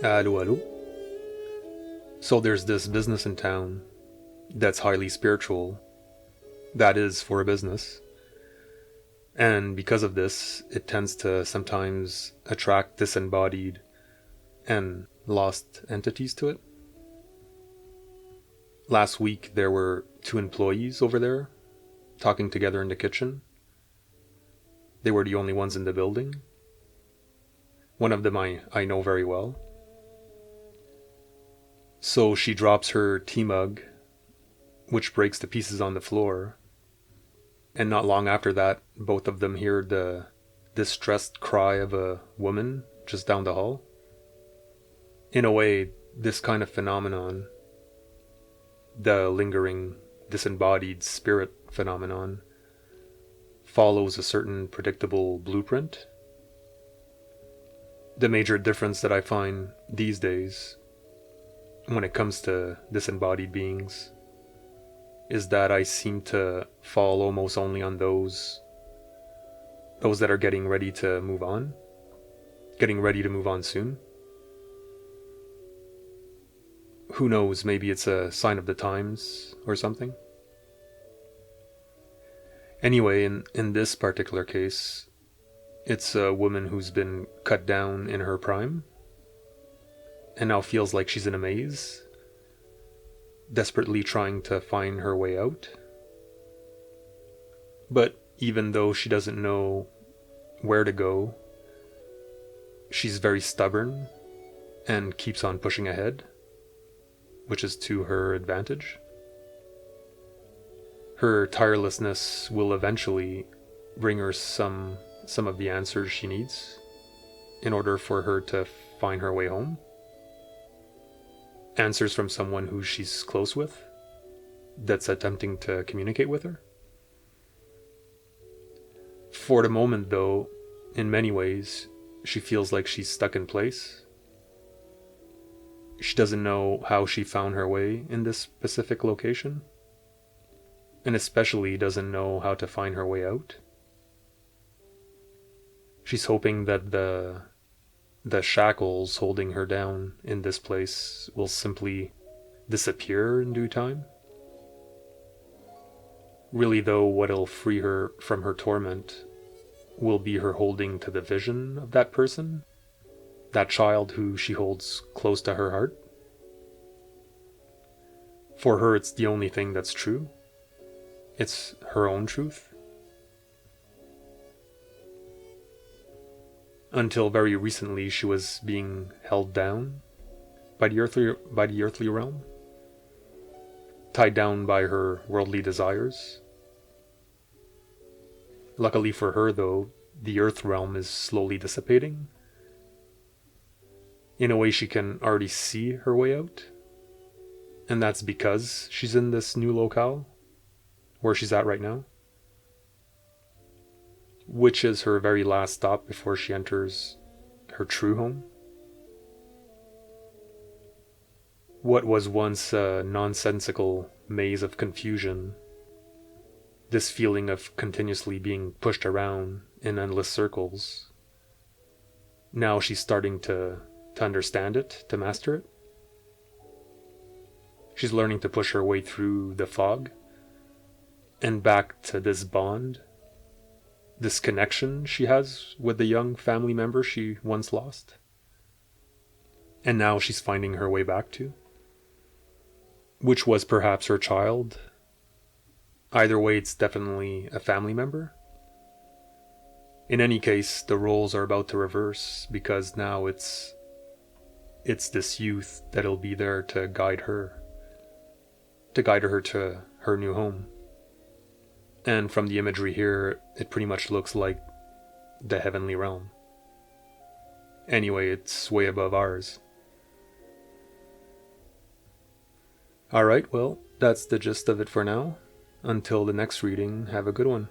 Allô, allô. So there's this business in town that's highly spiritual. That is, for a business. And because of this, it tends to sometimes attract disembodied and lost entities to it. Last week, there were two employees over there talking together in the kitchen. They were the only ones in the building. One of them I know very well. So she drops her tea mug, which breaks to pieces on the floor. And not long after that, both of them hear the distressed cry of a woman just down the hall. In a way, this kind of phenomenon, the lingering, disembodied spirit phenomenon, follows a certain predictable blueprint. The major difference that I find these days when it comes to disembodied beings is that I seem to fall almost only on those that are getting ready to move on soon. Who knows, maybe it's a sign of the times or something. Anyway, in this particular case, it's a woman who's been cut down in her prime and now feels like she's in a maze, desperately trying to find her way out. But even though she doesn't know where to go, she's very stubborn and keeps on pushing ahead, which is to her advantage. Her tirelessness will eventually bring her some of the answers she needs in order for her to find her way home. Answers from someone who she's close with, that's attempting to communicate with her. For the moment, though, in many ways, she feels like she's stuck in place. She doesn't know how she found her way in this specific location, and especially doesn't know how to find her way out. She's hoping that the shackles holding her down in this place will simply disappear in due time. Really, though, what'll free her from her torment will be her holding to the vision of that person, that child who she holds close to her heart. For her, it's the only thing that's true. It's her own truth. Until very recently, she was being held down by the earthly realm, tied down by her worldly desires. Luckily for her, though, the earth realm is slowly dissipating. In a way, she can already see her way out, and that's because she's in this new locale, where she's at right now, which is her very last stop before she enters her true home. What was once a nonsensical maze of confusion, this feeling of continuously being pushed around in endless circles, now she's starting to understand it, to master it. She's learning to push her way through the fog and back to this bond, this connection she has with the young family member she once lost, and now she's finding her way back to, which was perhaps her child. Either way, it's definitely a family member. In any case, the roles are about to reverse, because now it's this youth that'll be there to guide her to her new home. And from the imagery here, it pretty much looks like the heavenly realm. Anyway, it's way above ours. Alright, well, that's the gist of it for now. Until the next reading, have a good one.